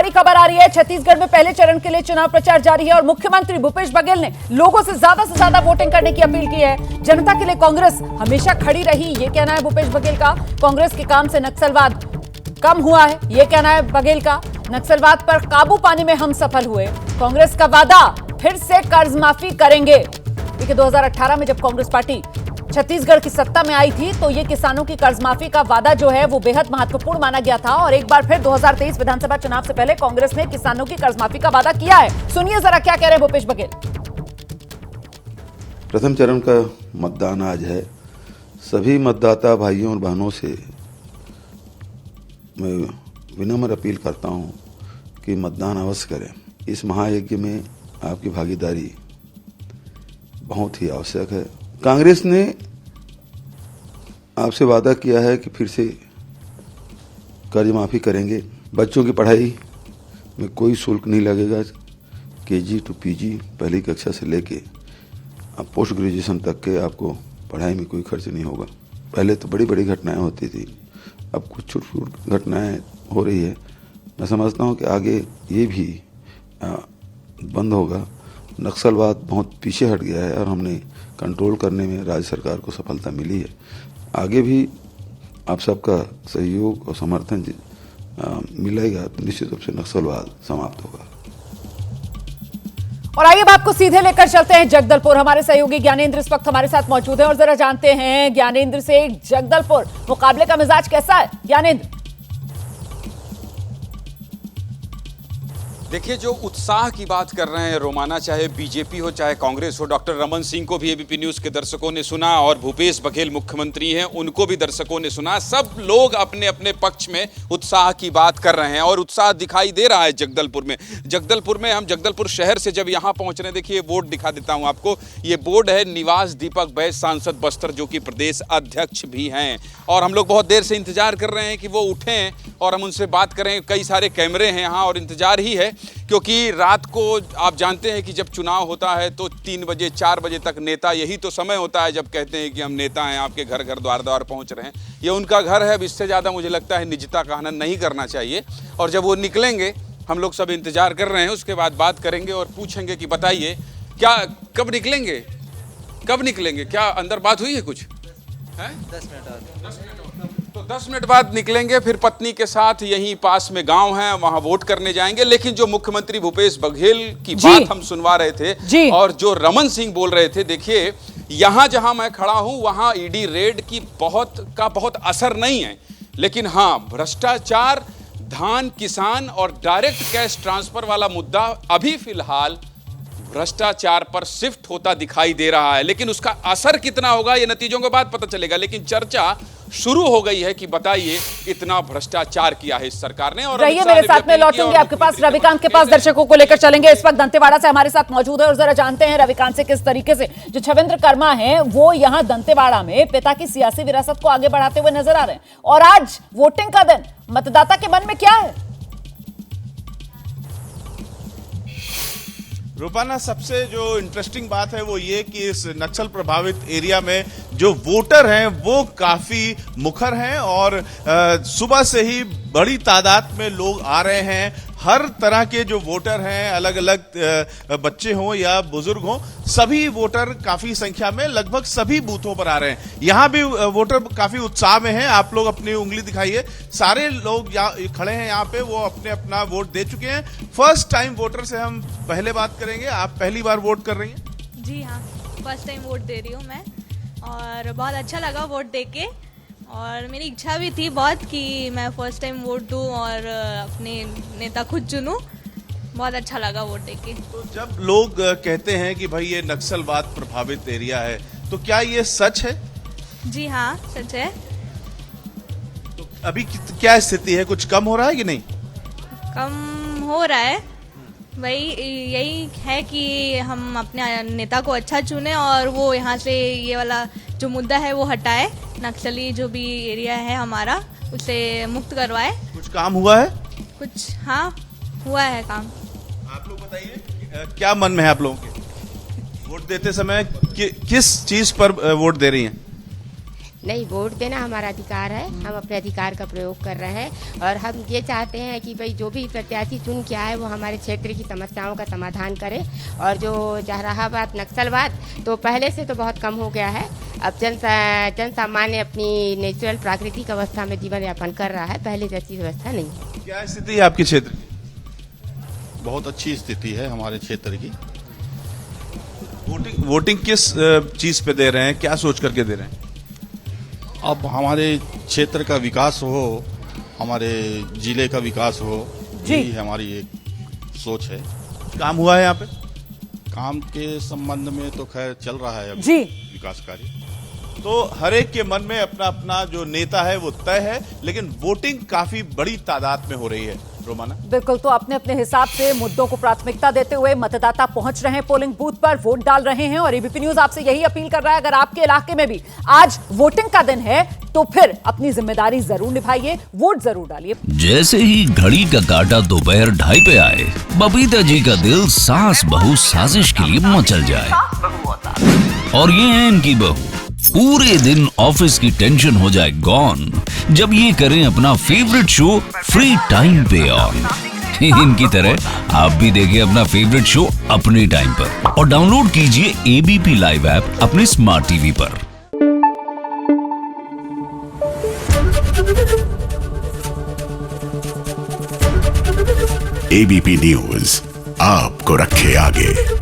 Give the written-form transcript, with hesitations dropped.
बड़ी खबर आ रही है। छत्तीसगढ़ में पहले चरण के लिए चुनाव प्रचार जारी है और मुख्यमंत्री भूपेश बघेल ने लोगों से ज्यादा वोटिंग करने की अपील की है। जनता के लिए कांग्रेस हमेशा खड़ी रही, ये कहना है भूपेश बघेल का। कांग्रेस के काम से नक्सलवाद कम हुआ है, ये कहना है बघेल का। नक्सलवाद पर काबू पाने में हम सफल हुए। कांग्रेस का वादा, फिर से कर्ज माफी करेंगे। देखिए 2018 में जब कांग्रेस पार्टी छत्तीसगढ़ की सत्ता में आई थी तो ये किसानों की कर्ज माफी का वादा जो है वो बेहद महत्वपूर्ण माना गया था। और एक बार फिर 2023 विधानसभा चुनाव से पहले कांग्रेस ने किसानों की कर्ज माफी का वादा किया है। सुनिए जरा क्या कह रहे हैं भूपेश बघेल। प्रथम चरण का मतदान आज है। सभी मतदाता भाइयों और बहनों से मैं विनम्र अपील करता हूं कि मतदान अवश्य करें। इस महायज्ञ में आपकी भागीदारी बहुत ही आवश्यक है। कांग्रेस ने आपसे वादा किया है कि फिर से कर्ज माफी करेंगे। बच्चों की पढ़ाई में कोई शुल्क नहीं लगेगा। केजी टू पीजी पहली कक्षा से लेके अब पोस्ट ग्रेजुएशन तक के आपको पढ़ाई में कोई खर्च नहीं होगा। पहले तो बड़ी बड़ी घटनाएं होती थी, अब कुछ छोटी घटनाएं हो रही है। मैं समझता हूं कि आगे ये भी बंद होगा। नक्सलवाद बहुत पीछे हट गया है और हमने कंट्रोल करने में राज्य सरकार को सफलता मिली है। आगे भी आप सबका सहयोग और समर्थन मिलेगा तो निश्चित रूप से नक्सलवाद समाप्त होगा। और आइए बात को सीधे लेकर चलते हैं जगदलपुर। हमारे सहयोगी ज्ञानेंद्र इस वक्त हमारे साथ मौजूद है और जरा जानते हैं ज्ञानेंद्र से जगदलपुर मुकाबले का मिजाज कैसा है। ज्ञानेंद्र, देखिए जो उत्साह की बात कर रहे हैं रोमाना, चाहे बीजेपी हो चाहे कांग्रेस हो, डॉक्टर रमन सिंह को भी एबीपी न्यूज के दर्शकों ने सुना और भूपेश बघेल मुख्यमंत्री हैं उनको भी दर्शकों ने सुना। सब लोग अपने अपने पक्ष में उत्साह की बात कर रहे हैं और उत्साह दिखाई दे रहा है जगदलपुर में। हम जगदलपुर शहर से जब यहाँ पहुँच रहे हैं, देखिए बोर्ड दिखा देता हूँ आपको। ये बोर्ड है निवास दीपक बैस, सांसद बस्तर, जो कि प्रदेश अध्यक्ष भी हैं। और हम लोग बहुत देर से इंतजार कर रहे हैं कि वो उठें और हम उनसे बात करें। कई सारे कैमरे हैं यहाँ और इंतजार ही है, क्योंकि रात को आप जानते हैं कि जब चुनाव होता है तो 3 बजे 4 बजे तक नेता, यही तो समय होता है जब कहते हैं कि हम नेता हैं, आपके घर घर द्वार द्वार पहुंच रहे हैं। ये उनका घर है, अब इससे ज़्यादा मुझे लगता है निजता का हनन नहीं करना चाहिए। और जब वो निकलेंगे, हम लोग सब इंतजार कर रहे हैं, उसके बाद बात करेंगे और पूछेंगे कि बताइए क्या कब निकलेंगे, क्या अंदर बात हुई है कुछ? 10 मिनट तो 10 मिनट बाद निकलेंगे। फिर पत्नी के साथ यहीं पास में गांव है, वहां वोट करने जाएंगे। लेकिन जो मुख्यमंत्री भूपेश बघेल की बात हम सुनवा रहे थे और जो रमन सिंह बोल रहे थे, देखिए यहां जहां मैं खड़ा हूं वहां ईडी रेड की बहुत असर नहीं है। लेकिन हाँ, भ्रष्टाचार, धान, किसान और डायरेक्ट कैश ट्रांसफर वाला मुद्दा अभी फिलहाल भ्रष्टाचार पर शिफ्ट होता दिखाई दे रहा है। लेकिन उसका असर कितना होगा ये नतीजों के बाद पता चलेगा। लेकिन चर्चा शुरू हो गई है कि बताइए इतना भ्रष्टाचार किया है इस सरकार ने। और रहिए मेरे साथ में, लौटूंगी आपके पास, रविकांत के पास दर्शकों को लेकर चलेंगे। इस वक्त दंतेवाड़ा से हमारे साथ मौजूद है और जरा जानते हैं रविकांत से किस तरीके से जो छविंद्र कर्मा है वो यहाँ दंतेवाड़ा में पिता की सियासी विरासत को आगे बढ़ाते हुए नजर आ रहे हैं। और आज वोटिंग का दिन, मतदाता के मन में क्या है? रूपाना, सबसे जो इंटरेस्टिंग बात है वो ये कि इस नक्सल प्रभावित एरिया में जो वोटर हैं वो काफी मुखर हैं और सुबह से ही बड़ी तादाद में लोग आ रहे हैं। हर तरह के जो वोटर हैं, अलग अलग बच्चे हों या बुजुर्ग हों, सभी वोटर काफी संख्या में लगभग सभी बूथों पर आ रहे हैं। यहाँ भी वोटर काफी उत्साह में हैं। आप लोग अपनी उंगली दिखाइए। सारे लोग यहाँ खड़े हैं, यहाँ पे वो अपने अपना वोट दे चुके हैं। फर्स्ट टाइम वोटर से हम पहले बात करेंगे। आप पहली बार वोट कर रही हैं? जी हाँ, फर्स्ट टाइम वोट दे रही हूँ मैं और बहुत अच्छा लगा वोट दे के। और मेरी इच्छा भी थी बहुत कि मैं फर्स्ट टाइम वोट दूं और अपने नेता खुद चुनूं। बहुत अच्छा लगा वोट देके। तो जब लोग कहते हैं कि भाई ये नक्सलवाद प्रभावित एरिया है, तो क्या ये सच है? जी हाँ, सच है। तो अभी क्या स्थिति है? कुछ कम हो रहा है कि नहीं? कम हो रहा है। वही यही है कि हम अपने नेता को अच्छा चुने और वो यहाँ से ये वाला जो मुद्दा है वो हटाए, नक्सली जो भी एरिया है हमारा उसे मुक्त करवाए। कुछ काम हुआ है? कुछ हाँ हुआ है काम। आप लोग बताइए क्या मन में है आप लोगों के? वोट देते समय किस चीज पर वोट दे रही हैं? नहीं, वोट देना हमारा अधिकार है। हम अपने अधिकार का प्रयोग कर रहे हैं और हम ये चाहते हैं कि भाई जो भी प्रत्याशी चुन के आए वो हमारे क्षेत्र की समस्याओं का समाधान करे। और जो चाह रहा बात नक्सलवाद, तो पहले से तो बहुत कम हो गया है। अब जन सामान्य अपनी नेचुरल प्राकृतिक अवस्था में जीवन यापन कर रहा है, पहले जैसी व्यवस्था नहीं है। क्या स्थिति है आपके क्षेत्र की? बहुत अच्छी स्थिति है हमारे क्षेत्र की। वोटिंग किस चीज पे दे रहे हैं, क्या सोच करके दे रहे हैं? अब हमारे क्षेत्र का विकास हो, हमारे जिले का विकास हो, यही हमारी एक सोच है। काम हुआ है यहाँ पे? काम के संबंध में तो खैर चल रहा है अभी जी। विकास कार्य। तो हर एक के मन में अपना अपना जो नेता है वो तय है, लेकिन वोटिंग काफी बड़ी तादाद में हो रही है। रोमाना, बिल्कुल, तो अपने अपने हिसाब से मुद्दों को प्राथमिकता देते हुए मतदाता पहुंच रहे हैं पोलिंग बूथ पर, वोट डाल रहे हैं। और एबीपी न्यूज आपसे यही अपील कर रहा है, अगर आपके इलाके में भी आज वोटिंग का दिन है तो फिर अपनी जिम्मेदारी जरूर निभाइए, वोट जरूर डालिए। जैसे ही घड़ी का काटा दोपहर 2:30 पे आए, बबीता जी का दिल सास बहू साजिश के लिए मचल जाए। और ये है इनकी बहू, पूरे दिन ऑफिस की टेंशन हो जाए गॉन जब ये करें अपना फेवरेट शो फ्री टाइम पे ऑन। इनकी तरह आप भी देखिए अपना फेवरेट शो अपने टाइम पर और डाउनलोड कीजिए एबीपी लाइव ऐप अपने स्मार्ट टीवी पर। एबीपी न्यूज आपको रखे आगे।